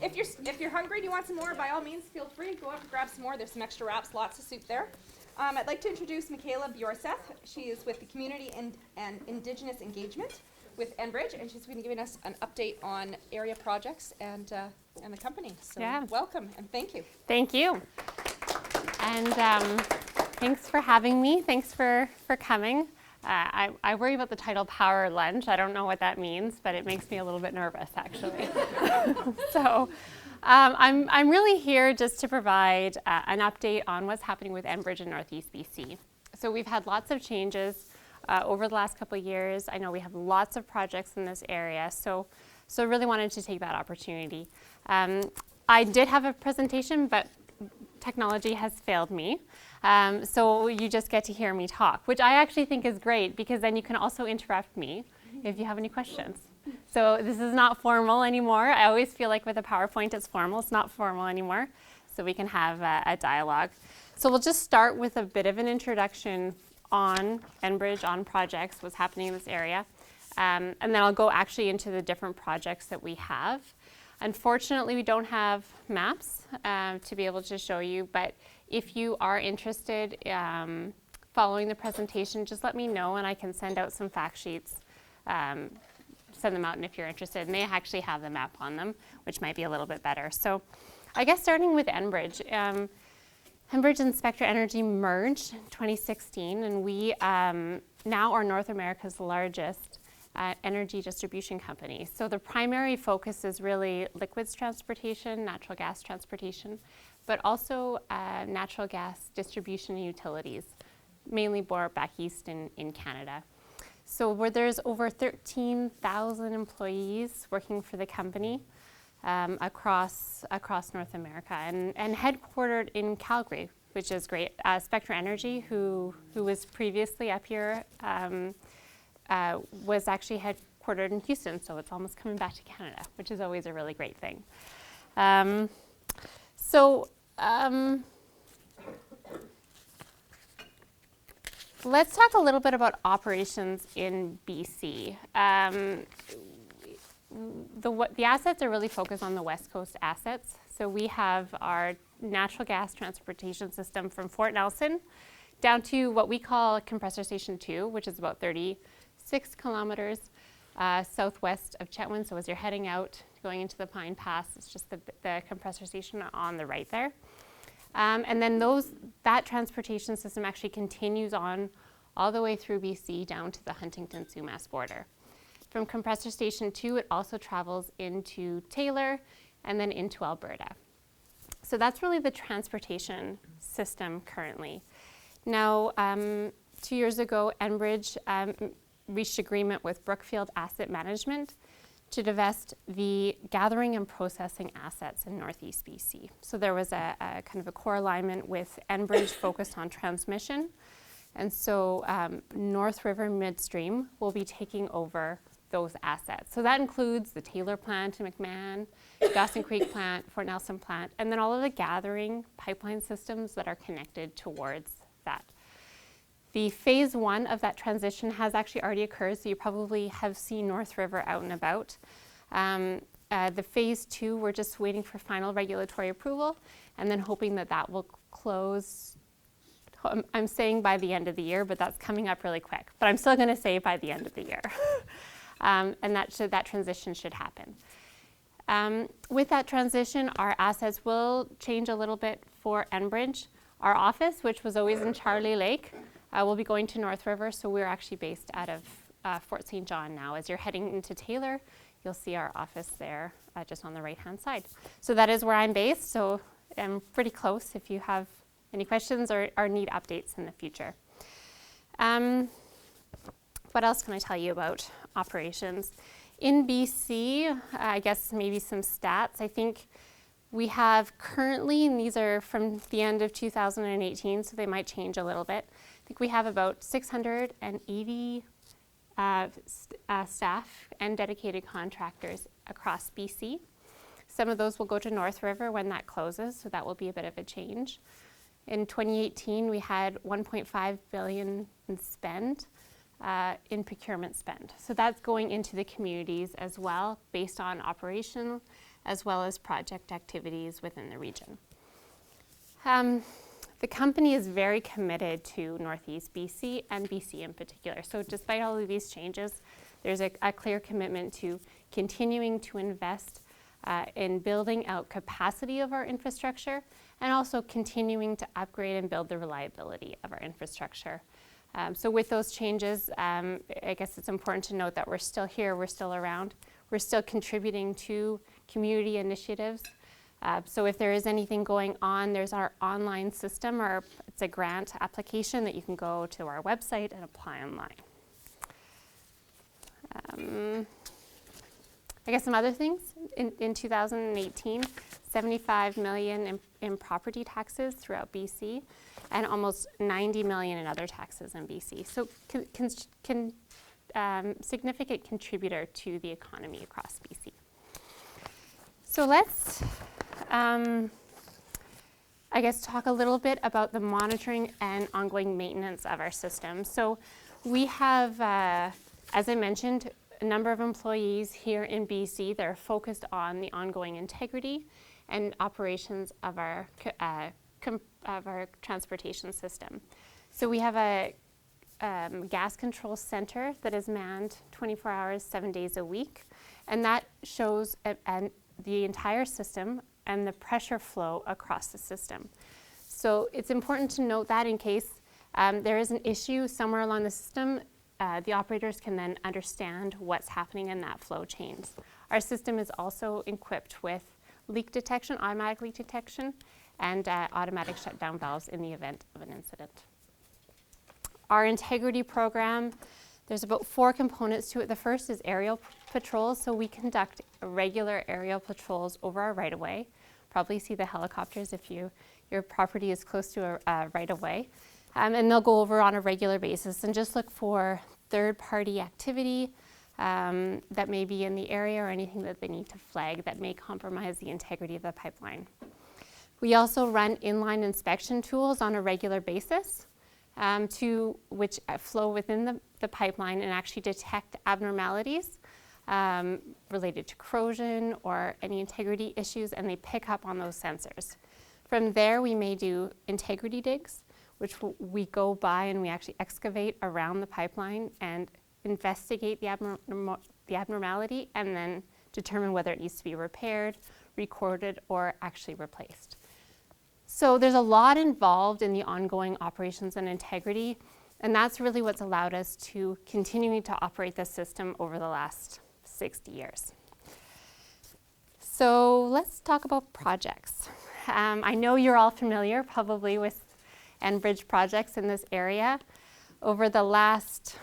if you're hungry and you want some more, by all means, feel free. Go out and grab some more. There's some extra wraps, lots of soup there. I'd like to introduce Michaela Bjorseth. She is with the Community and Indigenous Engagement with Enbridge, and she's going to be giving us an update on area projects and the company. So welcome and thank you. Thank you. And thanks for having me. Thanks for coming. I worry about the title Power Lunch. I don't know what that means, but it makes me a little bit nervous, actually. So I'm really here just to provide an update on what's happening with Enbridge in Northeast BC. So we've had lots of changes over the last couple of years. I know we have lots of projects in this area, so really wanted to take that opportunity. I did have a presentation, but technology has failed me. So you just get to hear me talk, which I actually think is great because then you can also interrupt me if you have any questions. So this is not formal anymore. I always feel like with a PowerPoint it's formal. It's not formal anymore. So we can have a dialogue. So we'll just start with a bit of an introduction on Enbridge, on projects, what's happening in this area. And then I'll go actually into the different projects that we have. Unfortunately, we don't have maps to be able to show you, but if you are interested following the presentation, just let me know and I can send out some fact sheets, send them out, and if you're interested, and they actually have the map on them, which might be a little bit better. So I guess starting with Enbridge. Enbridge and Spectra Energy merged in 2016, and we now are North America's largest energy distribution company. So the primary focus is really liquids transportation, natural gas transportation, but also natural gas distribution and utilities, mainly back east in Canada. So where there's over 13,000 employees working for the company across North America and headquartered in Calgary, which is great. Spectra Energy, who was previously up here, was actually headquartered in Houston, so it's almost coming back to Canada, which is always a really great thing. Let's talk a little bit about operations in BC. The assets are really focused on the West Coast assets. So we have our natural gas transportation system from Fort Nelson down to what we call Compressor Station 2, which is about 36 kilometers southwest of Chetwynd. So as you're heading out, going into the Pine Pass, it's just the compressor station on the right there. And then that transportation system actually continues on all the way through BC down to the Huntington-Sumas border. From Compressor Station 2, it also travels into Taylor and then into Alberta. So that's really the transportation system currently. Now, 2 years ago, Enbridge reached agreement with Brookfield Asset Management to divest the gathering and processing assets in Northeast BC. So there was a kind of a core alignment with Enbridge focused on transmission. And so North River Midstream will be taking over those assets. So that includes the Taylor plant in McMahon, Dawson Creek plant, Fort Nelson plant, and then all of the gathering pipeline systems that are connected towards that. The phase 1 of that transition has actually already occurred, so you probably have seen North River out and about. The phase 2, we're just waiting for final regulatory approval and then hoping that will close. I'm saying by the end of the year, but that's coming up really quick. But I'm still going to say by the end of the year. And that transition should happen. With that transition, our assets will change a little bit for Enbridge. Our office, which was always in Charlie Lake, will be going to North River, so we're actually based out of Fort St. John now. As you're heading into Taylor, you'll see our office there just on the right-hand side. So that is where I'm based, so I'm pretty close if you have any questions or need updates in the future. What else can I tell you about operations? In BC, I guess maybe some stats. I think we have currently, and these are from the end of 2018, so they might change a little bit. I think we have about 680 staff and dedicated contractors across BC. Some of those will go to North River when that closes, so that will be a bit of a change. In 2018, we had $1.5 billion in spend, in procurement spend. So that's going into the communities as well, based on operational as well as project activities within the region. The company is very committed to Northeast BC and BC in particular. So despite all of these changes, there's a clear commitment to continuing to invest in building out capacity of our infrastructure and also continuing to upgrade and build the reliability of our infrastructure. So with those changes, I guess it's important to note that we're still here, we're still around, we're still contributing to community initiatives. So if there is anything going on, there's our online system, or it's a grant application that you can go to our website and apply online. I guess some other things. In 2018, 75 million in property taxes throughout BC and almost 90 million in other taxes in BC. So significant contributor to the economy across BC. So let's, I guess, talk a little bit about the monitoring and ongoing maintenance of our system. So we have, as I mentioned, a number of employees here in BC that are focused on the ongoing integrity and operations of our transportation system. So we have a gas control center that is manned 24 hours, 7 days a week, and that shows the entire system and the pressure flow across the system. So it's important to note that in case there is an issue somewhere along the system, the operators can then understand what's happening in that flow chain. Our system is also equipped with leak detection, automatic leak detection, and automatic shutdown valves in the event of an incident. Our integrity program, there's about 4 components to it. The first is aerial patrols. So we conduct regular aerial patrols over our right-of-way. Probably see the helicopters if your property is close to a right-of-way. And they'll go over on a regular basis and just look for third-party activity that may be in the area or anything that they need to flag that may compromise the integrity of the pipeline. We also run inline inspection tools on a regular basis which flow within the pipeline and actually detect abnormalities related to corrosion or any integrity issues, and they pick up on those sensors. From there, we may do integrity digs, which we go by and we actually excavate around the pipeline and investigate the abnormality and then determine whether it needs to be repaired, recorded, or actually replaced. So there's a lot involved in the ongoing operations and integrity, and that's really what's allowed us to continue to operate the system over the last 60 years. So let's talk about projects. I know you're all familiar probably with Enbridge projects in this area. Over the last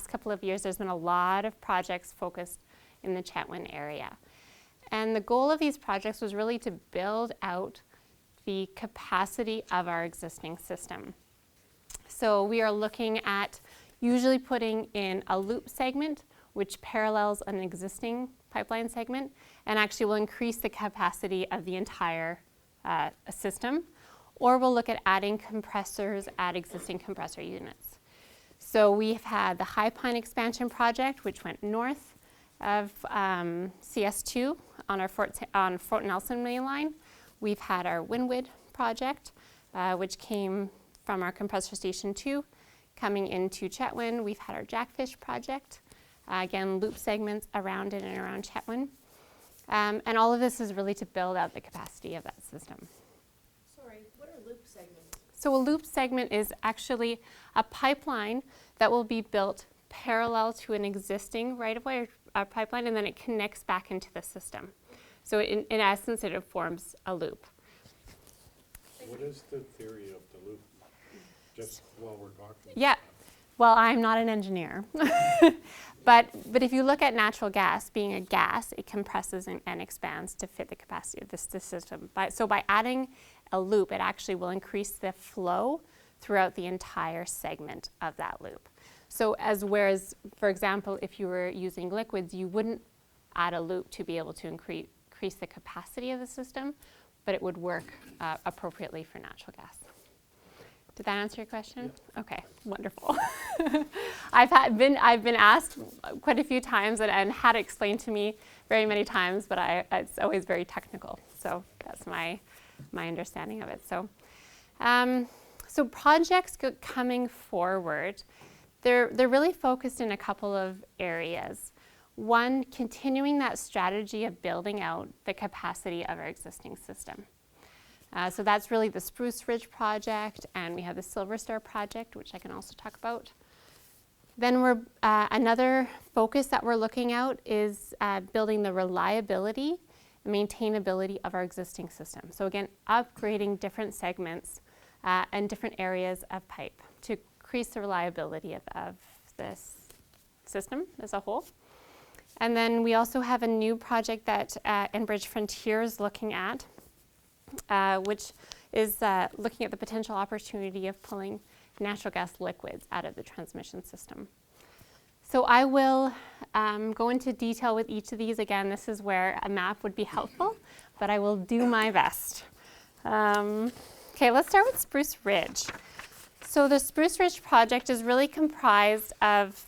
couple of years, there's been a lot of projects focused in the Chetwynd area. And the goal of these projects was really to build out the capacity of our existing system. So we are looking at usually putting in a loop segment which parallels an existing pipeline segment and actually will increase the capacity of the entire system. Or we'll look at adding compressors at existing compressor units. So we've had the High Pine expansion project, which went north of CS2 on Fort Nelson main line. We've had our Windward project, which came from our compressor station 2 coming into Chetwynd. We've had our Jackfish project, again, loop segments around it and around Chetwynd. And all of this is really to build out the capacity of that system. Sorry, what are loop segments? So a loop segment is actually a pipeline that will be built parallel to an existing right-of-way or pipeline, and then it connects back into the system. So in essence, it forms a loop. What is the theory of the loop? Just while we're talking. Yeah, well, I'm not an engineer. But if you look at natural gas, being a gas, it compresses and expands to fit the capacity of the system. So by adding a loop, it actually will increase the flow throughout the entire segment of that loop. So whereas, for example, if you were using liquids, you wouldn't add a loop to be able to increase the capacity of the system, but it would work appropriately for natural gas. Did that answer your question? Yeah. Okay, wonderful. I've been asked quite a few times and had it explained to me very many times, but it's always very technical. So that's my understanding of it. So projects coming forward, they're really focused in a couple of areas. One, continuing that strategy of building out the capacity of our existing system. So that's really the Spruce Ridge project, and we have the Silver Star project, which I can also talk about. Then another focus that we're looking at is building the reliability and maintainability of our existing system. So again, upgrading different segments and different areas of pipe to increase the reliability of this system as a whole. And then we also have a new project that Enbridge Frontier is looking at, which is looking at the potential opportunity of pulling natural gas liquids out of the transmission system. So I will go into detail with each of these. Again, this is where a map would be helpful, but I will do my best. Okay, let's start with Spruce Ridge. So the Spruce Ridge project is really comprised of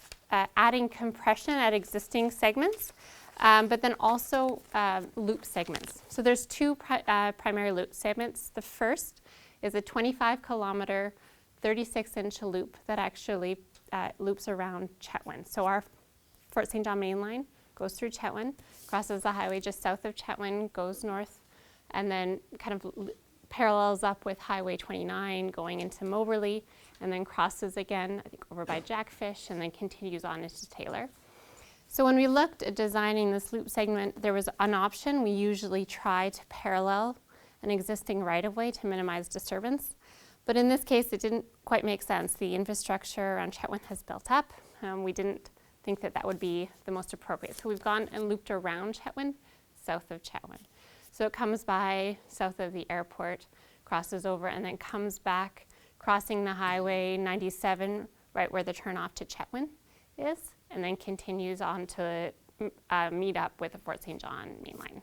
adding compression at existing segments, but then also loop segments. So there's two primary loop segments. The first is a 25-kilometer, 36-inch loop that actually loops around Chetwynd. So our Fort St. John main line goes through Chetwynd, crosses the highway just south of Chetwynd, goes north, and then kind of parallels up with Highway 29 going into Moberly, and then crosses again, I think, over by Jackfish, and then continues on into Taylor. So when we looked at designing this loop segment, there was an option. We usually try to parallel an existing right-of-way to minimize disturbance. But in this case, it didn't quite make sense. The infrastructure around Chetwynd has built up. We didn't think that that would be the most appropriate. So we've gone and looped around Chetwynd, south of Chetwynd. So it comes by south of the airport, crosses over, and then comes back, crossing the Highway 97, right where the turnoff to Chetwynd is, and then continues on to meet up with the Fort St. John main line,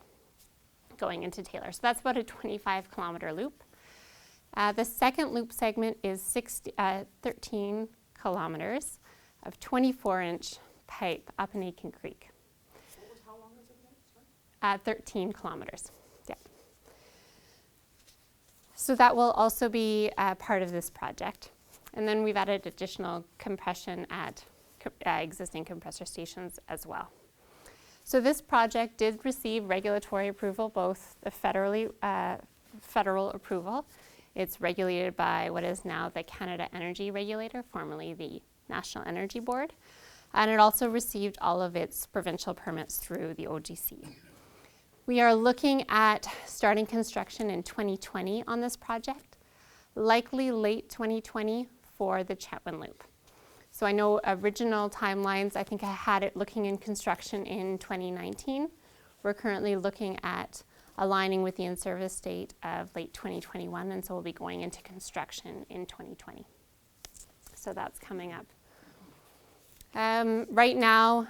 going into Taylor. So that's about a 25-kilometer loop. The second loop segment is 13 kilometers of 24-inch pipe up in Aitken Creek. What was, how long was it again? Sorry? 13 kilometers, yeah. So that will also be part of this project. And then we've added additional compression at existing compressor stations as well. So this project did receive regulatory approval, both the federal approval. It's regulated by what is now the Canada Energy Regulator, formerly the National Energy Board. And it also received all of its provincial permits through the OGC. We are looking at starting construction in 2020 on this project, likely late 2020 for the Chetwynd loop. So I know original timelines, I think I had it looking in construction in 2019. We're currently looking at aligning with the in-service date of late 2021, and so we'll be going into construction in 2020. So that's coming up. Right now,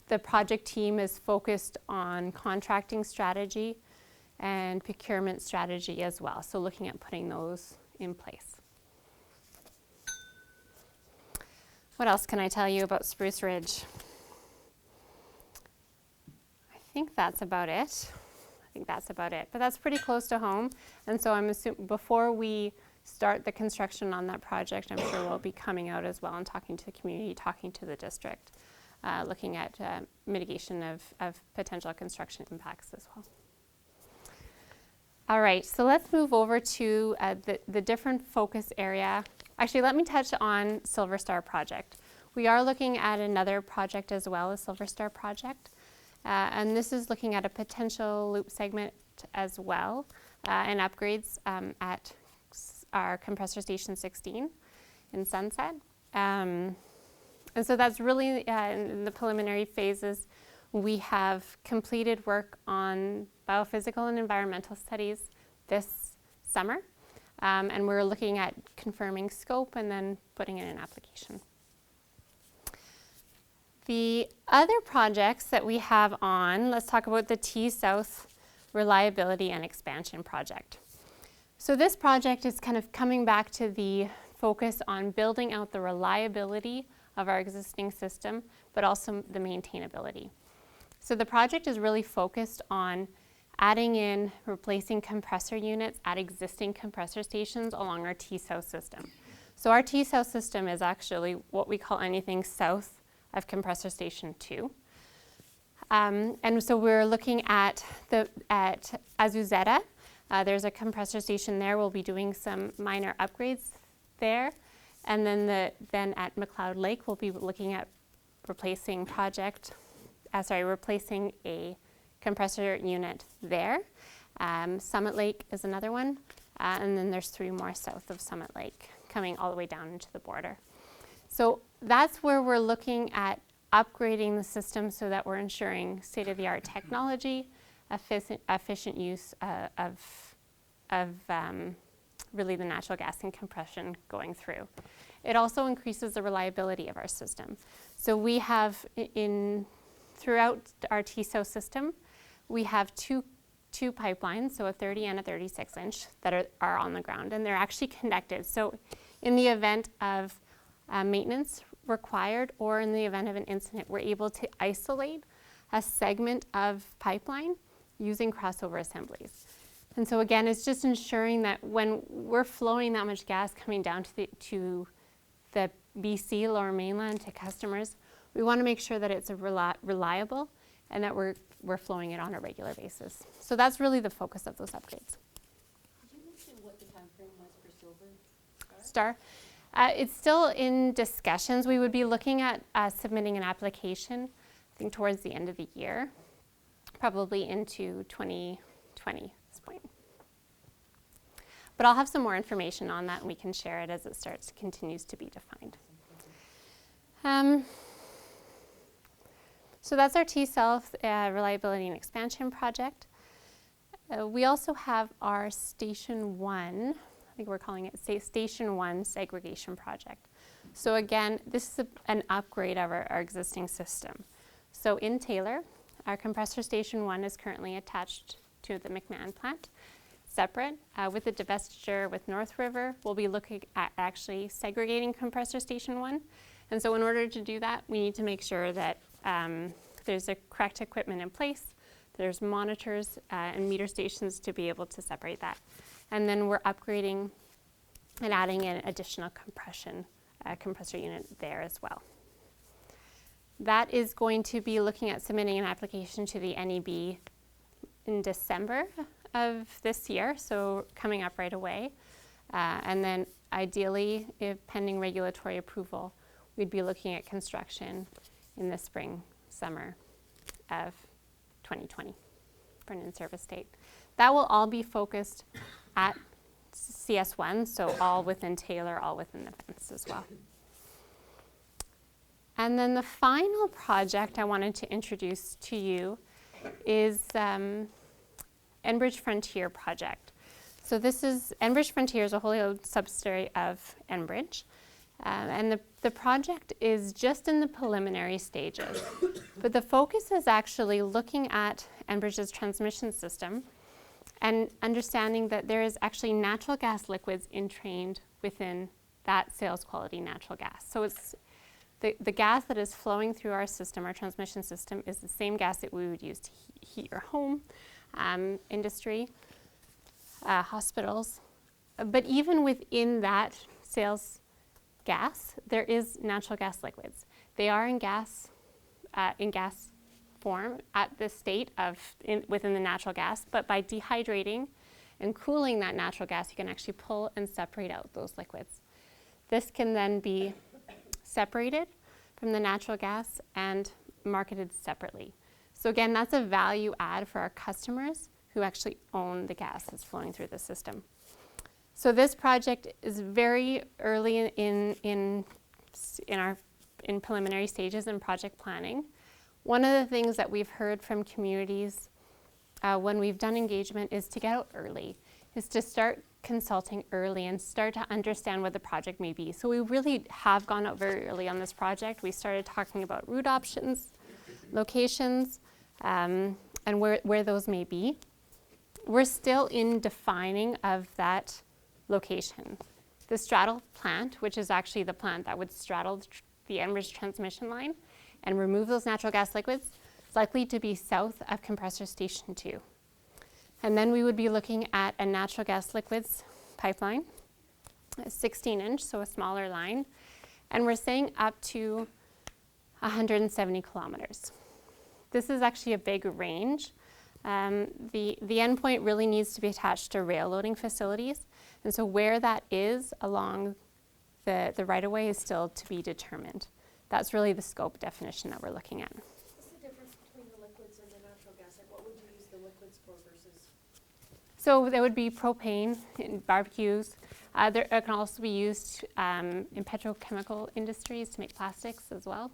the project team is focused on contracting strategy and procurement strategy as well, so looking at putting those in place. What else can I tell you about Spruce Ridge? I think that's about it. But that's pretty close to home. And so I'm assuming before we start the construction on that project, I'm sure we'll be coming out as well and talking to the community, talking to the district, looking at mitigation of potential construction impacts as well. All right, so let's move over to the different focus area. Actually, let me touch on Silver Star project. We are looking at another project as well, a Silver Star project. And this is looking at a potential loop segment as well, and upgrades at our compressor station 16 in Sunset. And so that's really in the preliminary phases. We have completed work on biophysical and environmental studies this summer, and we're looking at confirming scope and then putting in an application. The other projects that we have on, let's talk about the T-South Reliability and Expansion Project. So this project is kind of coming back to the focus on building out the reliability of our existing system, but also the maintainability. So the project is really focused on adding in, replacing compressor units at existing compressor stations along our T-South system. So our T-South system is actually what we call anything south of compressor station 2. And so we're looking at Azuzeta. There's a compressor station there. We'll be doing some minor upgrades there. And then at McLeod Lake, we'll be looking at replacing a compressor unit there. Summit Lake is another one. And then there's 3 more south of Summit Lake, coming all the way down into the border. So that's where we're looking at upgrading the system so that we're ensuring state-of-the-art technology, efficient use of really the natural gas and compression going through. It also increases the reliability of our system. So we have throughout our T-South system, we have two pipelines, so a 30 and a 36 inch that are on the ground, and they're actually connected. So in the event of maintenance required or in the event of an incident, we're able to isolate a segment of pipeline using crossover assemblies. And so again, it's just ensuring that when we're flowing that much gas coming down to the BC Lower Mainland to customers, we want to make sure that it's reliable and that we're flowing it on a regular basis. So that's really the focus of those upgrades. Did you mention what the timeframe was for Silver Star. It's still in discussions. We would be looking at submitting an application, I think, towards the end of the year, probably into 2020 at this point. But I'll have some more information on that, and we can share it as it continues to be defined. So that's our T-South reliability and expansion project. We also have our Station 1, I think we're calling it Station 1 segregation project. So again, this is an upgrade of our existing system. So in Taylor, our compressor Station 1 is currently attached to the McMahon plant, separate. With the divestiture with North River, we'll be looking at actually segregating compressor Station 1. And so in order to do that, we need to make sure that there's the correct equipment in place, there's monitors and meter stations to be able to separate that. And then we're upgrading and adding an additional compressor unit there as well. That is going to be looking at submitting an application to the NEB in December of this year, so coming up right away. And then ideally, if pending regulatory approval, we'd be looking at construction in the spring, summer of 2020 for an in-service date. That will all be focused at CS1, so all within Taylor, all within the fence as well. And then the final project I wanted to introduce to you is Enbridge Frontier project. So this is, Enbridge Frontier is a wholly owned subsidiary of Enbridge. And the project is just in the preliminary stages. But the focus is actually looking at Enbridge's transmission system and understanding that there is actually natural gas liquids entrained within that sales quality natural gas. So it's the gas that is flowing through our system, our transmission system, is the same gas that we would use to heat your home, industry, hospitals. But even within that sales gas, there is natural gas liquids. They are in gas form at the state of within the natural gas, but by dehydrating and cooling that natural gas, you can actually pull and separate out those liquids. This can then be separated from the natural gas and marketed separately. So again, that's a value add for our customers who actually own the gas that's flowing through the system. So this project is very early in preliminary stages in project planning. One of the things that we've heard from communities when we've done engagement is to get out early, is to start consulting early and start to understand what the project may be. So we really have gone out very early on this project. We started talking about route options, locations, and where those may be. We're still in defining of that location. The straddle plant, which is actually the plant that would straddle the Enbridge transmission line and remove those natural gas liquids, is likely to be south of compressor station 2. And then we would be looking at a natural gas liquids pipeline, a 16-inch, so a smaller line, and we're saying up to 170 kilometers. This is actually a big range. The endpoint really needs to be attached to rail loading facilities, and so where that is along the right-of-way is still to be determined. That's really the scope definition that we're looking at. What's the difference between the liquids and the natural gas? Like, what would you use the liquids for versus? So there would be propane in barbecues. It can also be used in petrochemical industries to make plastics as well.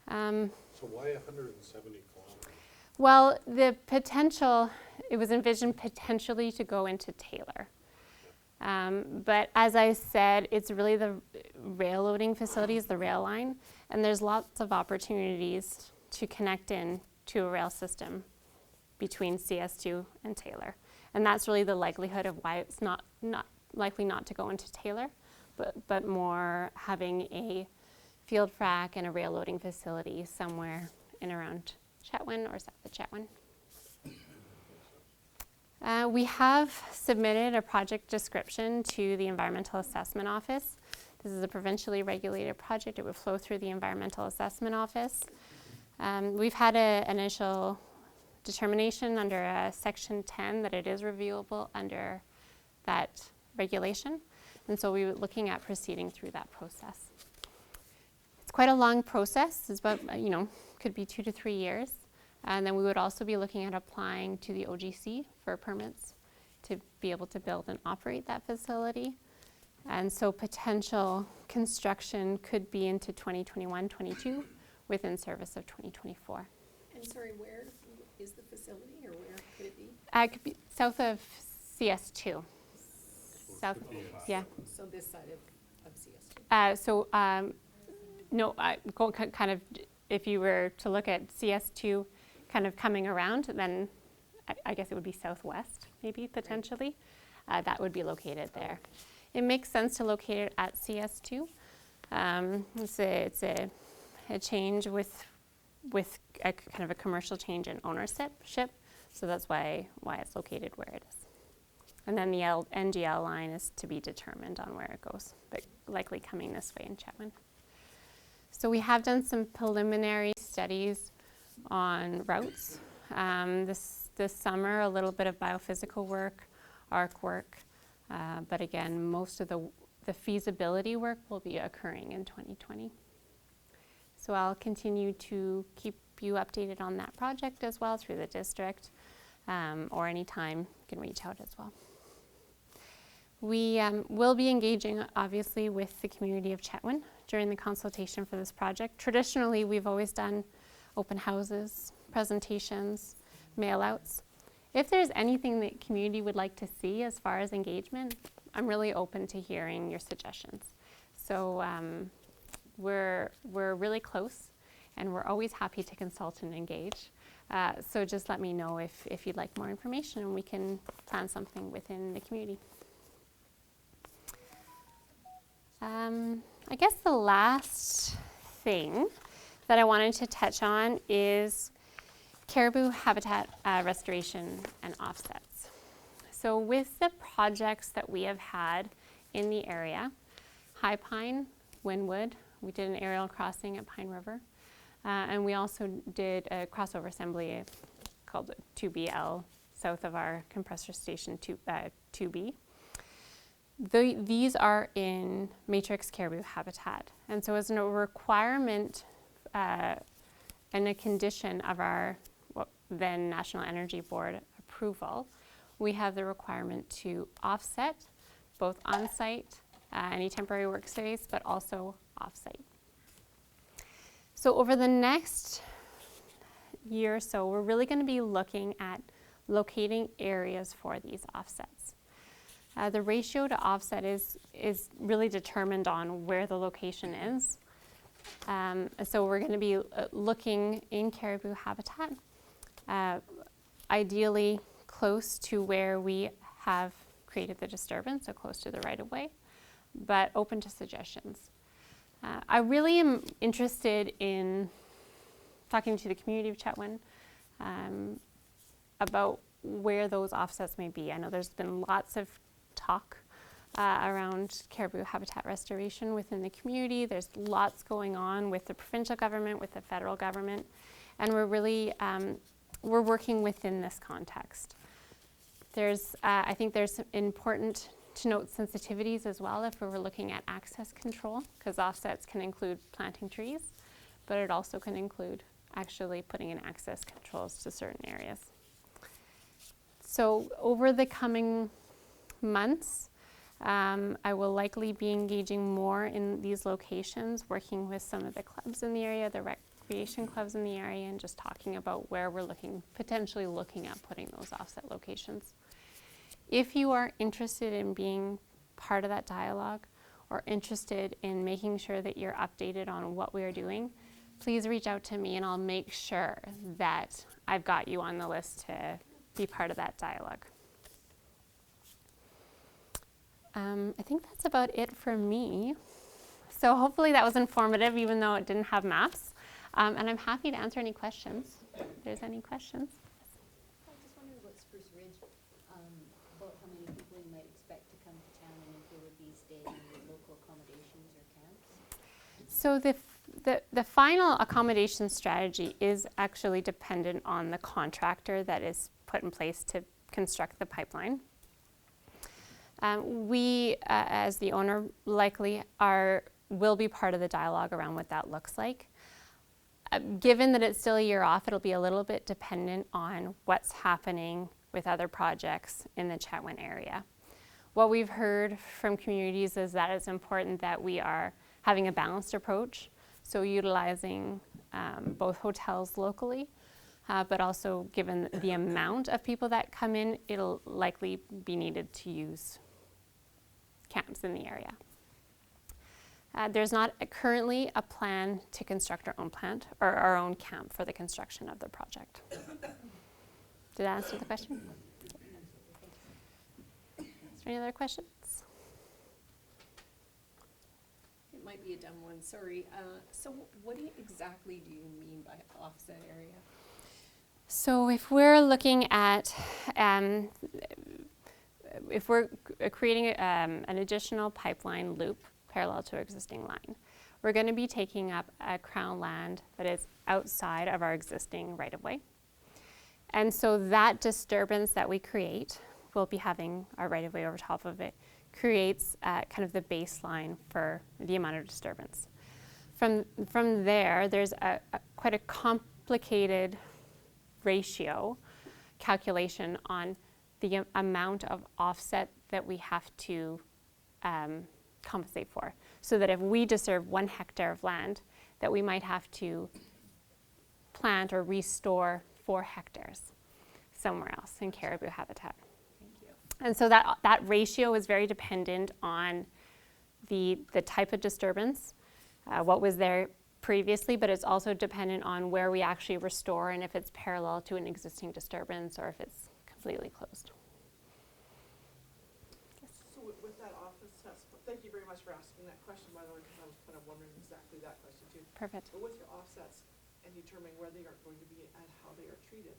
So why 170 kilometers? Well, the potential, it was envisioned potentially to go into Taylor. But as I said, it's really the rail loading facilities, the rail line, and there's lots of opportunities to connect in to a rail system between CS2 and Taylor. And that's really the likelihood of why it's not likely not to go into Taylor, but more having a field frac and a rail loading facility somewhere in around Chetwynd or south of Chetwynd. We have submitted a project description to the Environmental Assessment Office. This is a provincially regulated project. It would flow through the Environmental Assessment Office. We've had an initial determination under Section 10 that it is reviewable under that regulation. And so we were looking at proceeding through that process. It's quite a long process. It's about, could be 2 to 3 years. And then we would also be looking at applying to the OGC for permits to be able to build and operate that facility. And so potential construction could be into 2021-22 with in-service of 2024. And sorry, where is the facility, or where could it be? It could be south of CS2. South, yeah. So this side of CS2. No, kind of, if you were to look at CS2 kind of coming around, then I guess it would be southwest, maybe, potentially. That would be located there. It makes sense to locate it at CS2. It's a change with a kind of a commercial change in ownership, so that's why it's located where it is. And then the NGL line is to be determined on where it goes, but likely coming this way in Chetwynd. So we have done some preliminary studies on routes. This summer, a little bit of biophysical work, ARC work, but again, most of the feasibility work will be occurring in 2020. So I'll continue to keep you updated on that project as well through the district, or anytime you can reach out as well. We will be engaging, obviously, with the community of Chetwynd during the consultation for this project. Traditionally, we've always done open houses, presentations, mail-outs. If there's anything that community would like to see as far as engagement, I'm really open to hearing your suggestions. So we're really close, and we're always happy to consult and engage. So just let me know if you'd like more information, and we can plan something within the community. I guess the last thing that I wanted to touch on is caribou habitat restoration and offsets. So with the projects that we have had in the area, High Pine, Wynwood, we did an aerial crossing at Pine River, and we also did a crossover assembly called 2BL south of our compressor station 2B. These are in matrix caribou habitat, and so as a requirement and a condition of our then National Energy Board approval, we have the requirement to offset both on-site, any temporary workspace, but also off-site. So over the next year or so, we're really going to be looking at locating areas for these offsets. The ratio to offset is really determined on where the location is. So we're going to be looking in caribou habitat, ideally close to where we have created the disturbance, so close to the right-of-way, but open to suggestions. I really am interested in talking to the community of Chetwynd about where those offsets may be. I know there's been lots of talk around caribou habitat restoration within the community. There's lots going on with the provincial government, with the federal government, and we're really we're working within this context. I think there's important to note sensitivities as well if we were looking at access control, because offsets can include planting trees, but it also can include actually putting in access controls to certain areas. So over the coming months, I will likely be engaging more in these locations, working with some of the clubs in the area, the recreation clubs in the area, and just talking about where we're potentially looking at putting those offset locations. If you are interested in being part of that dialogue or interested in making sure that you're updated on what we are doing, please reach out to me and I'll make sure that I've got you on the list to be part of that dialogue. I think that's about it for me. So hopefully that was informative, even though it didn't have maps. And I'm happy to answer any questions, if there's any questions. I just wondered about Spruce Ridge, about how many people you might expect to come to town and if they would be staying in local accommodations or camps? So the final accommodation strategy is actually dependent on the contractor that is put in place to construct the pipeline. We, as the owner, likely will be part of the dialogue around what that looks like. Given that it's still a year off, it'll be a little bit dependent on what's happening with other projects in the Chetwynd area. What we've heard from communities is that it's important that we are having a balanced approach, so utilizing both hotels locally, but also given the amount of people that come in, it'll likely be needed to use camps in the area. There's not currently a plan to construct our own plant or our own camp for the construction of the project. Did that answer the question? Is there any other questions? It might be a dumb one, sorry. So what exactly do you mean by offset area? So if we're looking at, if we're creating an additional pipeline loop parallel to our existing line, we're going to be taking up a crown land that is outside of our existing right-of-way. And so that disturbance that we create, we'll be having our right-of-way over top of it, creates kind of the baseline for the amount of disturbance. From there, there's quite a complicated ratio calculation on the amount of offset that we have to compensate for. So that if we disturb 1 hectare of land, that we might have to plant or restore 4 hectares somewhere else in caribou habitat. Thank you. And so that ratio is very dependent on the type of disturbance, what was there previously, but it's also dependent on where we actually restore and if it's parallel to an existing disturbance or if it's completely closed. So with that office assessment, thank you very much for asking that question, by the way, because I was kind of wondering exactly that question too. Perfect. But with your offsets and determining where they are going to be and how they are treated,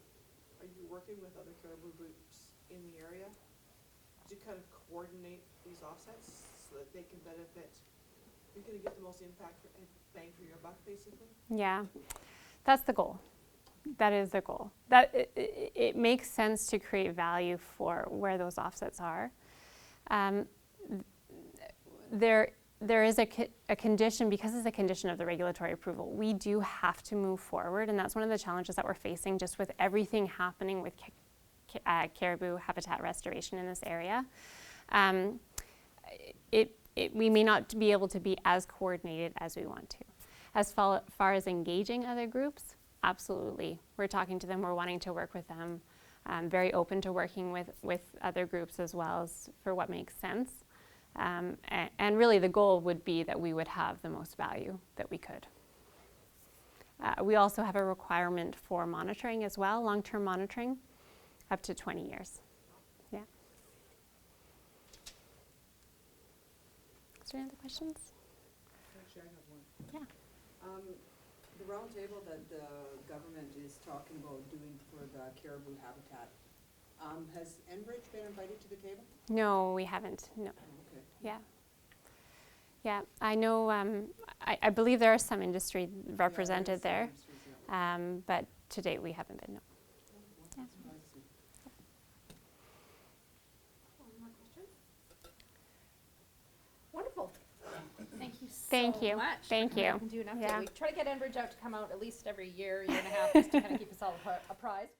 are you working with other caribou groups in the area to kind of coordinate these offsets so that they can benefit? You're going to get the most impact and bang for your buck, basically? Yeah, that's the goal. That is the goal. It makes sense to create value for where those offsets are. There is a condition, because it's a condition of the regulatory approval, we do have to move forward, and that's one of the challenges that we're facing just with everything happening with caribou habitat restoration in this area. We may not be able to be as coordinated as we want to. As far as engaging other groups, absolutely. We're talking to them, we're wanting to work with them. Very open to working with other groups as well as for what makes sense. And really the goal would be that we would have the most value that we could. We also have a requirement for monitoring as well, long-term monitoring, up to 20 years. Yeah. Is there any other questions? Actually, I have one. Yeah. The roundtable that the government is talking about doing for the caribou habitat, has Enbridge been invited to the table? No, we haven't. No. Oh, okay. Yeah. Yeah, I know, I believe there are some industry represented Yeah, there, industries, yeah. but to date we haven't been, no. Yeah. I see. Any more questions? Wonderful. Thank you so Thank you. much. Thank for coming you. up and do an update. Yeah. We try to get Enbridge out to come out at least every year and a half, just to kind of keep us all apprised.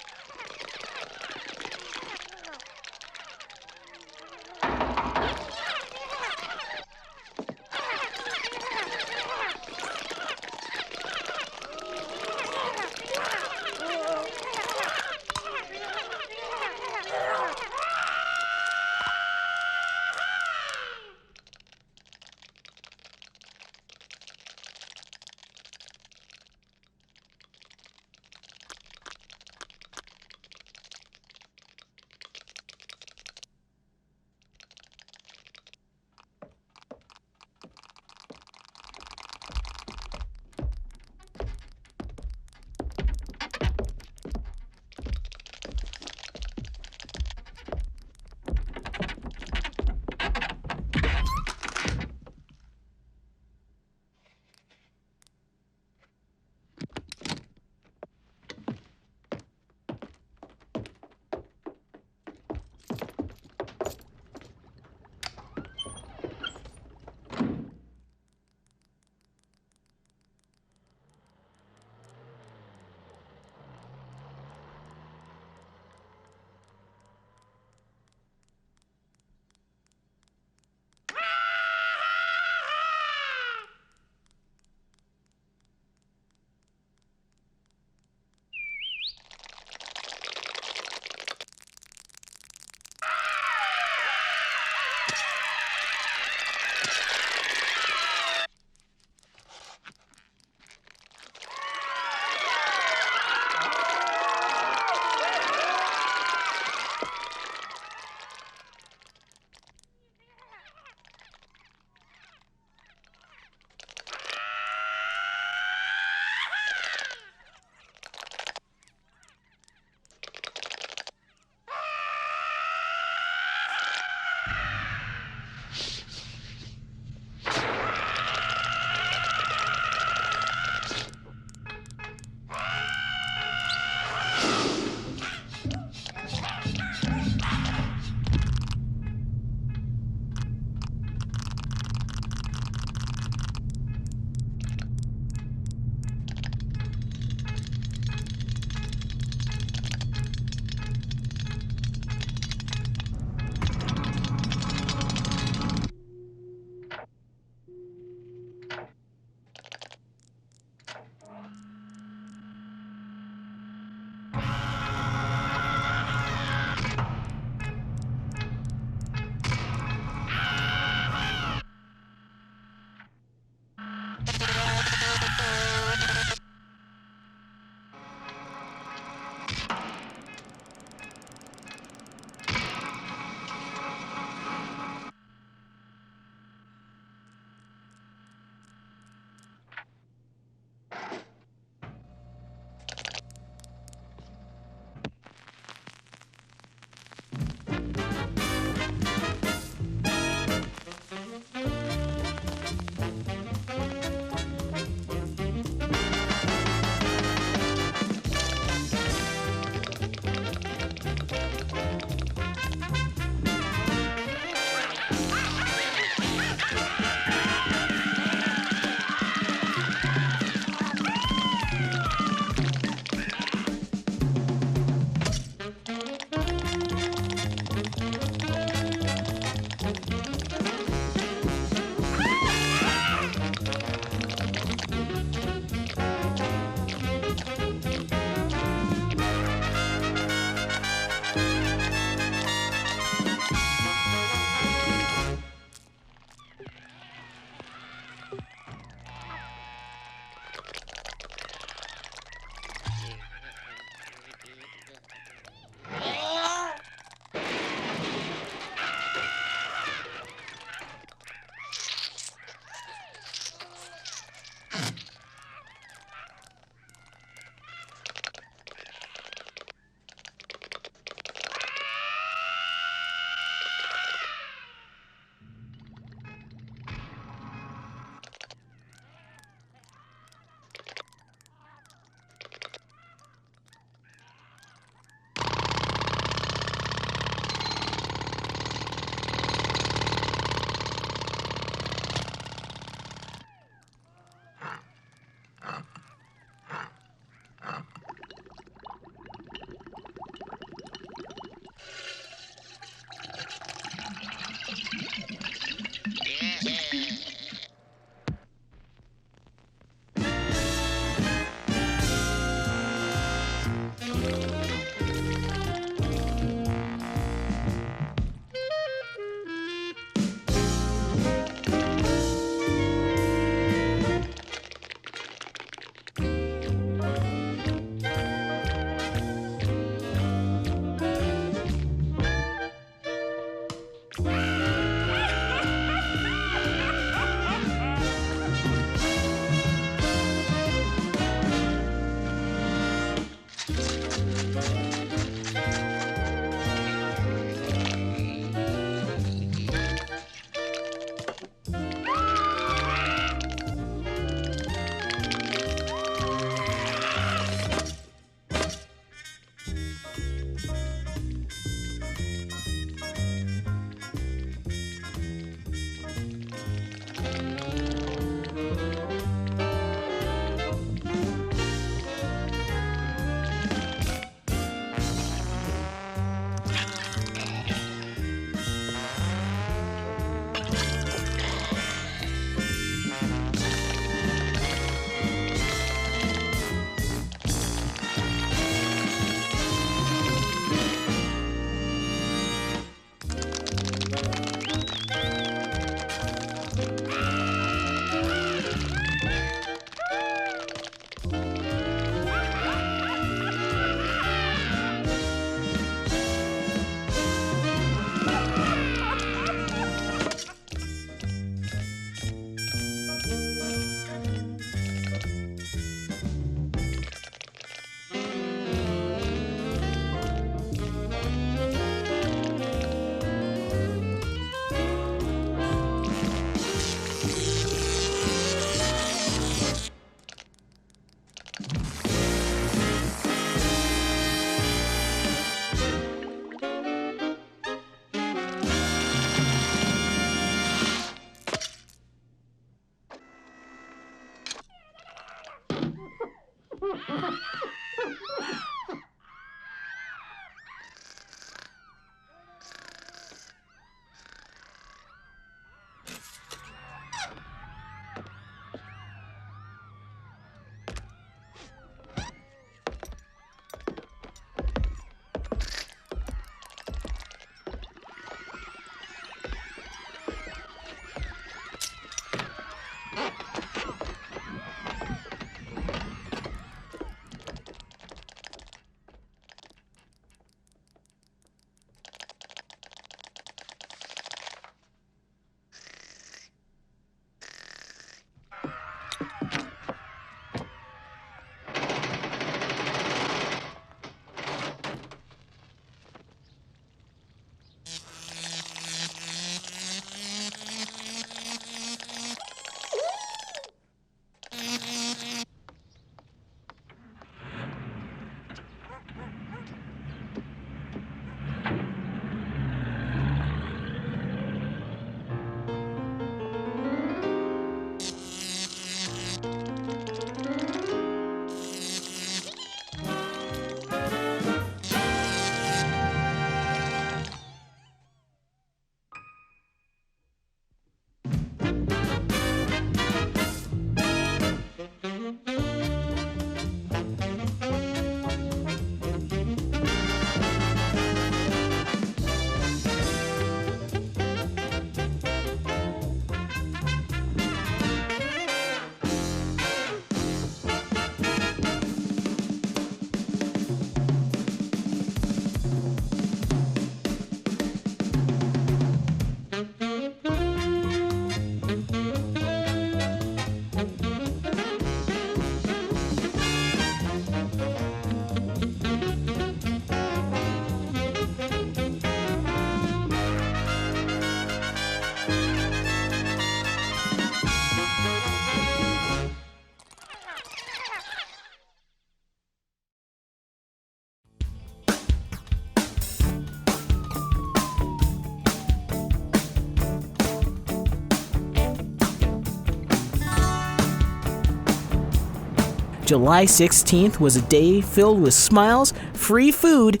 July 16th was a day filled with smiles, free food,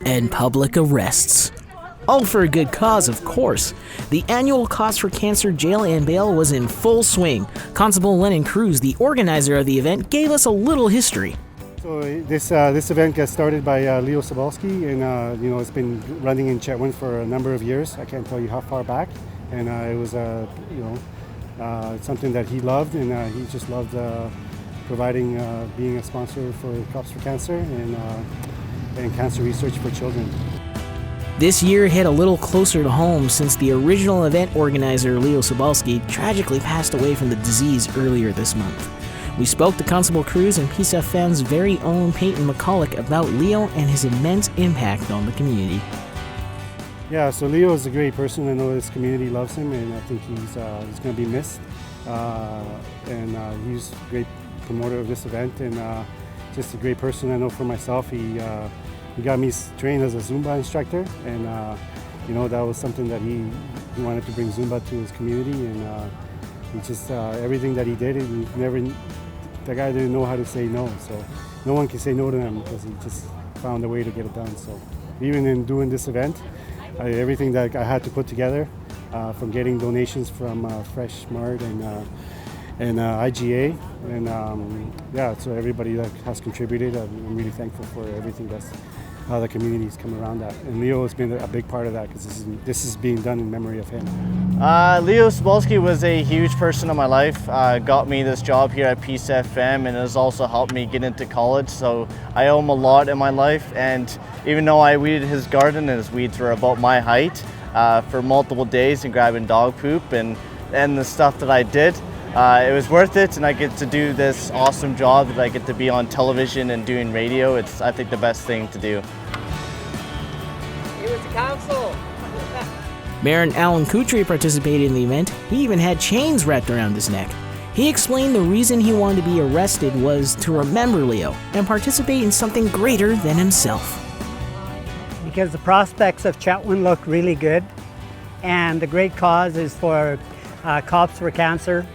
and public arrests. All for a good cause, of course. The annual Cops for Cancer Jail and Bail was in full swing. Constable Lennon Cruz, the organizer of the event, gave us a little history. So this event got started by Leo Sobolski, and it's been running in Chetwynd for a number of years. I can't tell you how far back, and it was something that he loved, and he just loved providing, being a sponsor for Cops for Cancer and cancer research for children. This year hit a little closer to home since the original event organizer, Leo Sobolski, tragically passed away from the disease earlier this month. We spoke to Constable Cruz and Peace FM's very own Peyton McCulloch about Leo and his immense impact on the community. Yeah, so Leo is a great person. I know this community loves him, and I think he's going to be missed. And he's a great promoter of this event, and just a great person. I know for myself, he got me trained as a Zumba instructor, and that was something that he wanted to bring Zumba to his community, and he just everything that he did, the guy didn't know how to say no, so no one can say no to him because he just found a way to get it done. So even in doing this event, everything that I had to put together, from getting donations from Fresh Mart and IGA, and so everybody that has contributed, I'm really thankful for everything that's how the community's come around that. And Leo has been a big part of that because this is being done in memory of him. Leo Sobolski was a huge person in my life, got me this job here at Peace FM, and has also helped me get into college, so I owe him a lot in my life. And even though I weeded his garden and his weeds were about my height for multiple days and grabbing dog poop and the stuff that I did, it was worth it, and I get to do this awesome job that I get to be on television and doing radio. It's, I think, the best thing to do. He was the council. Mayor Alan Coutrie participated in the event. He even had chains wrapped around his neck. He explained the reason he wanted to be arrested was to remember Leo and participate in something greater than himself. Because the prospects of Chetwynd look really good, and the great cause is for Cops for Cancer.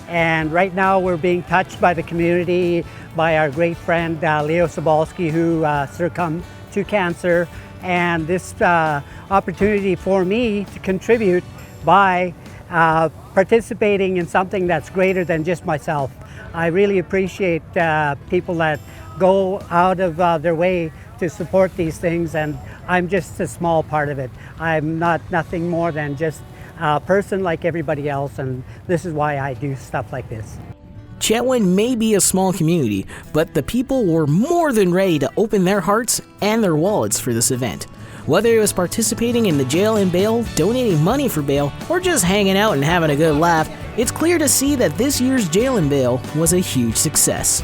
And right now we're being touched by the community, by our great friend Leo Sobolski, who succumbed to cancer. And this opportunity for me to contribute by participating in something that's greater than just myself. I really appreciate people that go out of their way to support these things, and I'm just a small part of it. I'm nothing more than just a person like everybody else, and this is why I do stuff like this. Chetwynd may be a small community, but the people were more than ready to open their hearts and their wallets for this event. Whether it was participating in the jail and bail, donating money for bail, or just hanging out and having a good laugh, it's clear to see that this year's jail and bail was a huge success.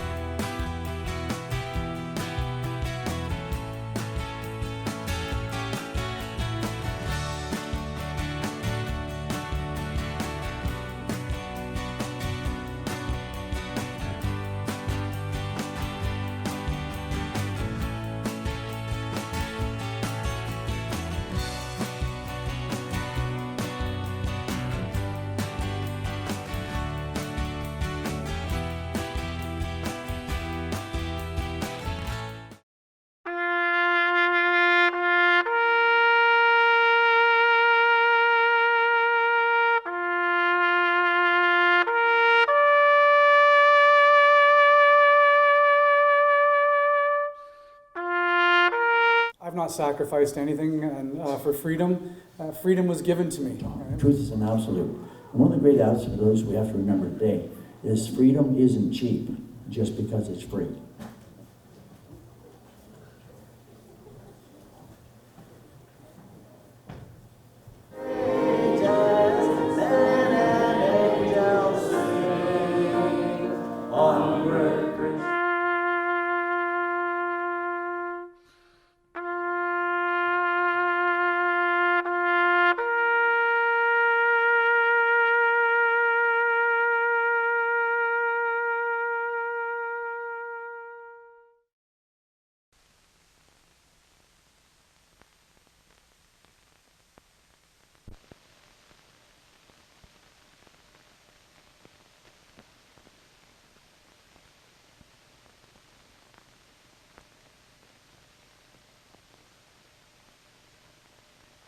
I've not sacrificed anything, and for freedom, freedom was given to me. Right? Truth is an absolute. And one of the great absolutes we have to remember today is freedom isn't cheap just because it's free.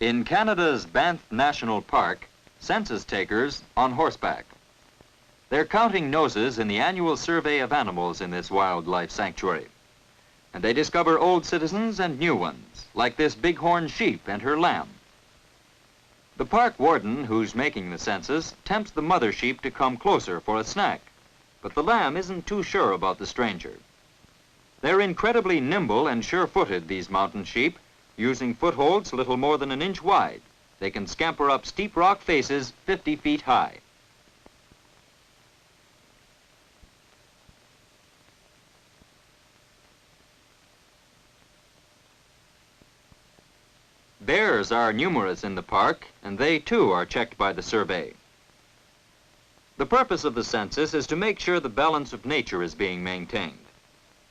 In Canada's Banff National Park, census takers on horseback. They're counting noses in the annual survey of animals in this wildlife sanctuary. And they discover old citizens and new ones, like this bighorn sheep and her lamb. The park warden who's making the census tempts the mother sheep to come closer for a snack, but the lamb isn't too sure about the stranger. They're incredibly nimble and sure-footed, these mountain sheep, using footholds little more than an inch wide. They can scamper up steep rock faces 50 feet high. Bears are numerous in the park, and they too are checked by the survey. The purpose of the census is to make sure the balance of nature is being maintained.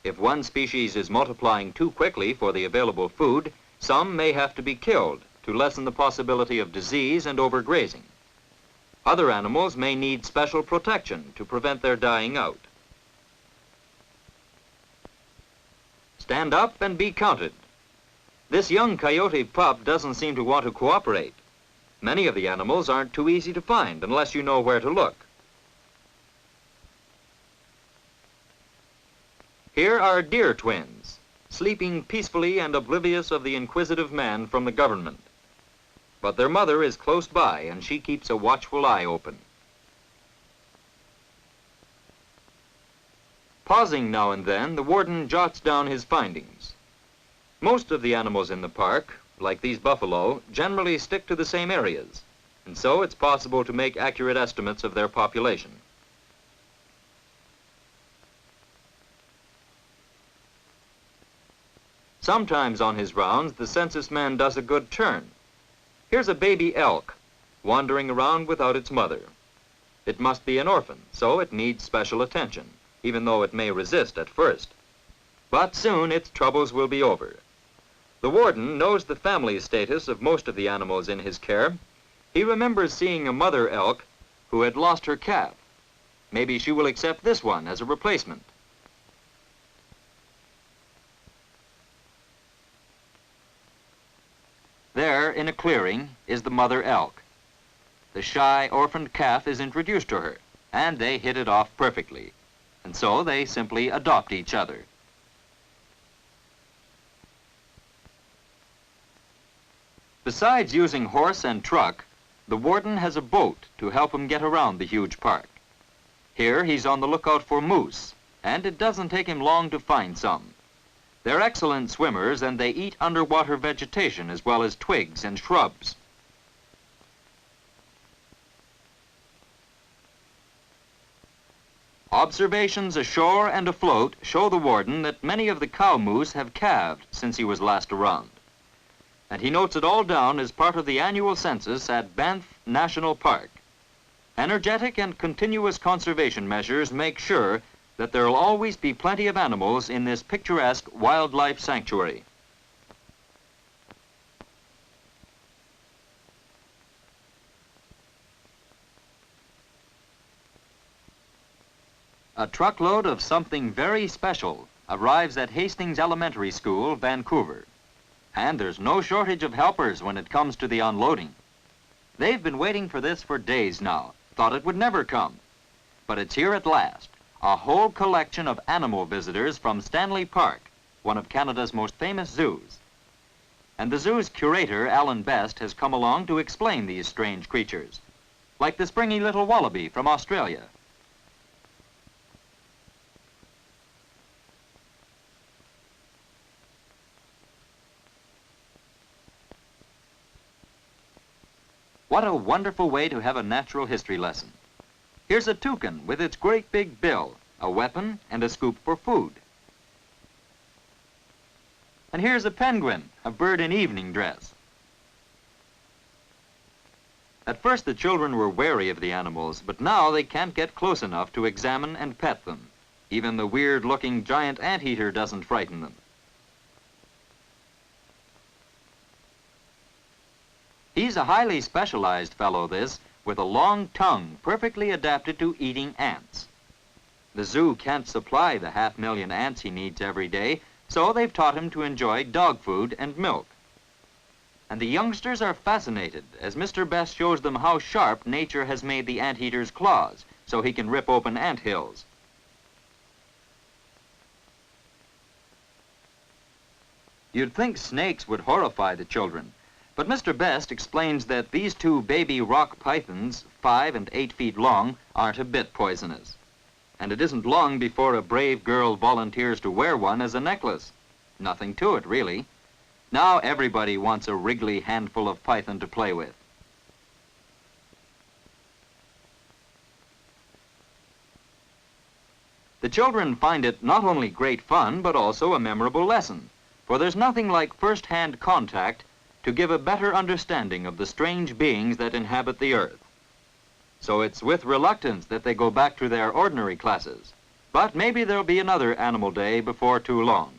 If one species is multiplying too quickly for the available food, some may have to be killed to lessen the possibility of disease and overgrazing. Other animals may need special protection to prevent their dying out. Stand up and be counted. This young coyote pup doesn't seem to want to cooperate. Many of the animals aren't too easy to find unless you know where to look. Here are deer twins, sleeping peacefully and oblivious of the inquisitive man from the government. But their mother is close by, and she keeps a watchful eye open. Pausing now and then, the warden jots down his findings. Most of the animals in the park, like these buffalo, generally stick to the same areas, and so it's possible to make accurate estimates of their population. Sometimes on his rounds, the census man does a good turn. Here's a baby elk, wandering around without its mother. It must be an orphan, so it needs special attention, even though it may resist at first. But soon its troubles will be over. The warden knows the family status of most of the animals in his care. He remembers seeing a mother elk who had lost her calf. Maybe she will accept this one as a replacement. There, in a clearing, is the mother elk. The shy, orphaned calf is introduced to her, and they hit it off perfectly. And so they simply adopt each other. Besides using horse and truck, the warden has a boat to help him get around the huge park. Here he's on the lookout for moose, and it doesn't take him long to find some. They're excellent swimmers, and they eat underwater vegetation as well as twigs and shrubs. Observations ashore and afloat show the warden that many of the cow moose have calved since he was last around. And he notes it all down as part of the annual census at Banff National Park. Energetic and continuous conservation measures make sure that there will always be plenty of animals in this picturesque wildlife sanctuary. A truckload of something very special arrives at Hastings Elementary School, Vancouver. And there's no shortage of helpers when it comes to the unloading. They've been waiting for this for days now, thought it would never come. But it's here at last, a whole collection of animal visitors from Stanley Park, one of Canada's most famous zoos. And the zoo's curator, Alan Best, has come along to explain these strange creatures, like the springy little wallaby from Australia. What a wonderful way to have a natural history lesson. Here's a toucan with its great big bill, a weapon, and a scoop for food. And here's a penguin, a bird in evening dress. At first the children were wary of the animals, but now they can't get close enough to examine and pet them. Even the weird-looking giant anteater doesn't frighten them. He's a highly specialized fellow, this, with a long tongue perfectly adapted to eating ants. The zoo can't supply the 500,000 ants he needs every day, so they've taught him to enjoy dog food and milk. And the youngsters are fascinated as Mr. Best shows them how sharp nature has made the anteater's claws so he can rip open ant hills. You'd think snakes would horrify the children, but Mr. Best explains that these two baby rock pythons, 5 and 8 feet long, aren't a bit poisonous. And it isn't long before a brave girl volunteers to wear one as a necklace. Nothing to it, really. Now everybody wants a wriggly handful of python to play with. The children find it not only great fun, but also a memorable lesson, for there's nothing like first-hand contact to give a better understanding of the strange beings that inhabit the earth. So it's with reluctance that they go back to their ordinary classes. But maybe there'll be another Animal Day before too long.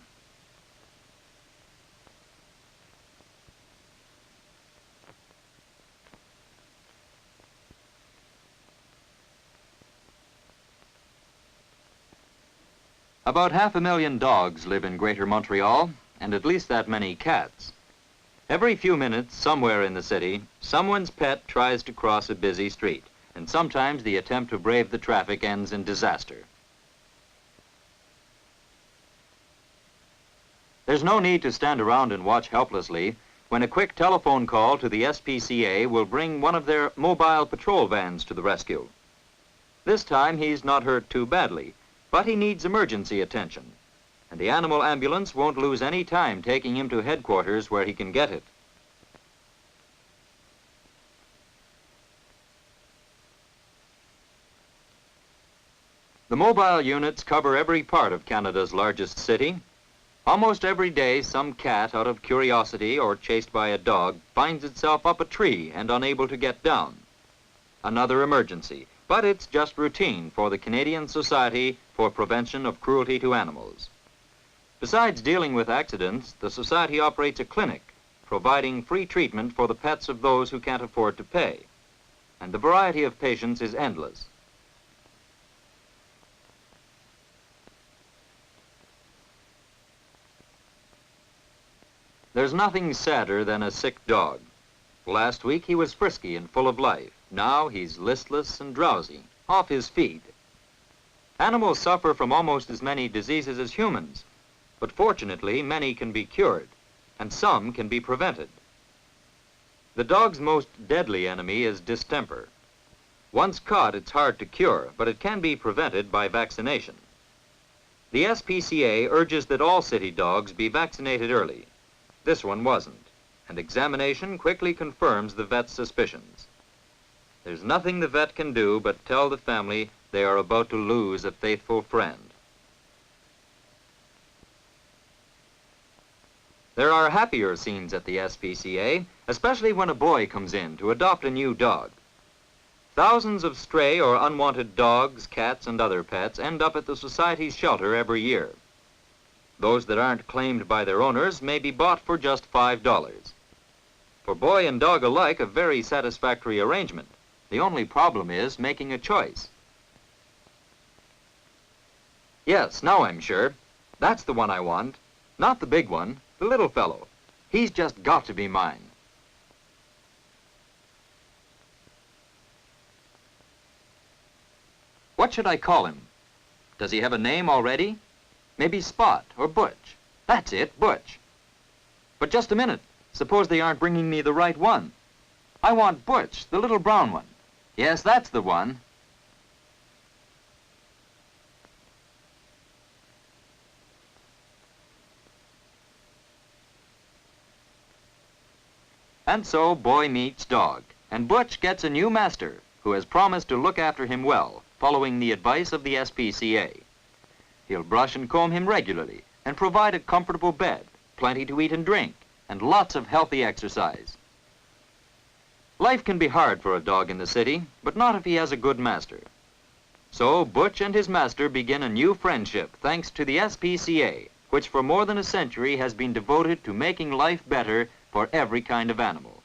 About 500,000 dogs live in Greater Montreal, and at least that many cats. Every few minutes, somewhere in the city, someone's pet tries to cross a busy street, and sometimes the attempt to brave the traffic ends in disaster. There's no need to stand around and watch helplessly when a quick telephone call to the SPCA will bring one of their mobile patrol vans to the rescue. This time he's not hurt too badly, but he needs emergency attention, and the animal ambulance won't lose any time taking him to headquarters where he can get it. The mobile units cover every part of Canada's largest city. Almost every day, some cat, out of curiosity or chased by a dog, finds itself up a tree and unable to get down. Another emergency, but it's just routine for the Canadian Society for Prevention of Cruelty to Animals. Besides dealing with accidents, the Society operates a clinic, providing free treatment for the pets of those who can't afford to pay. And the variety of patients is endless. There's nothing sadder than a sick dog. Last week he was frisky and full of life. Now he's listless and drowsy, off his feed. Animals suffer from almost as many diseases as humans, but fortunately many can be cured, and some can be prevented. The dog's most deadly enemy is distemper. Once caught, it's hard to cure, but it can be prevented by vaccination. The SPCA urges that all city dogs be vaccinated early. This one wasn't, and examination quickly confirms the vet's suspicions. There's nothing the vet can do but tell the family they are about to lose a faithful friend. There are happier scenes at the SPCA, especially when a boy comes in to adopt a new dog. Thousands of stray or unwanted dogs, cats, and other pets end up at the Society's shelter every year. Those that aren't claimed by their owners may be bought for just $5. For boy and dog alike, a very satisfactory arrangement. The only problem is making a choice. Yes, now I'm sure. That's the one I want. Not the big one, the little fellow. He's just got to be mine. What should I call him? Does he have a name already? Maybe Spot or Butch. That's it, Butch. But just a minute. Suppose they aren't bringing me the right one. I want Butch, the little brown one. Yes, that's the one. And so boy meets dog, and Butch gets a new master who has promised to look after him well, following the advice of the SPCA. He'll brush and comb him regularly and provide a comfortable bed, plenty to eat and drink, and lots of healthy exercise. Life can be hard for a dog in the city, but not if he has a good master. So Butch and his master begin a new friendship thanks to the SPCA, which for more than a century has been devoted to making life better for every kind of animal.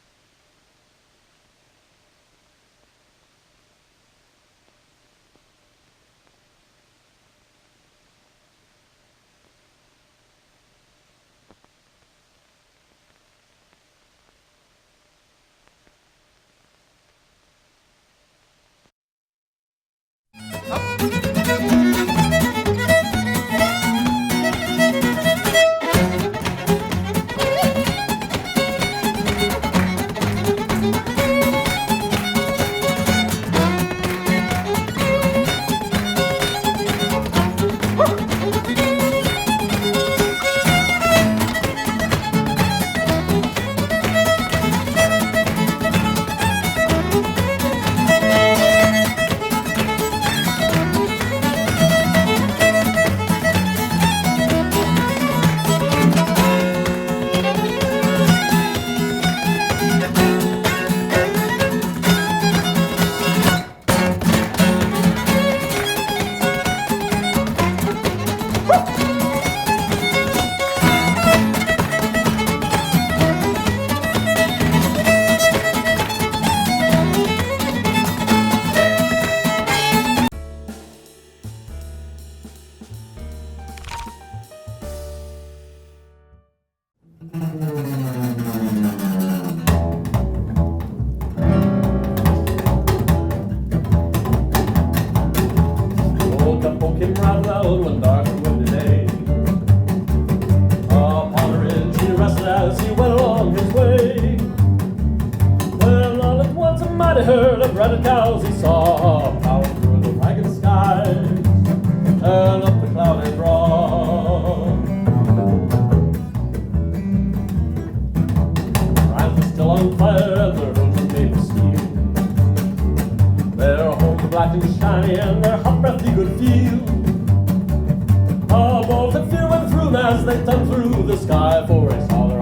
went along his way. When all at once a mighty herd of rabbit cows he saw plowing through the ragged skies and up the cloudy broad. Ranch was still on fire and their hooves were made of steel. Their homes were black and shiny and their hot breath you could feel. A bolt of fear went through them as they tugged through the sky, for he saw their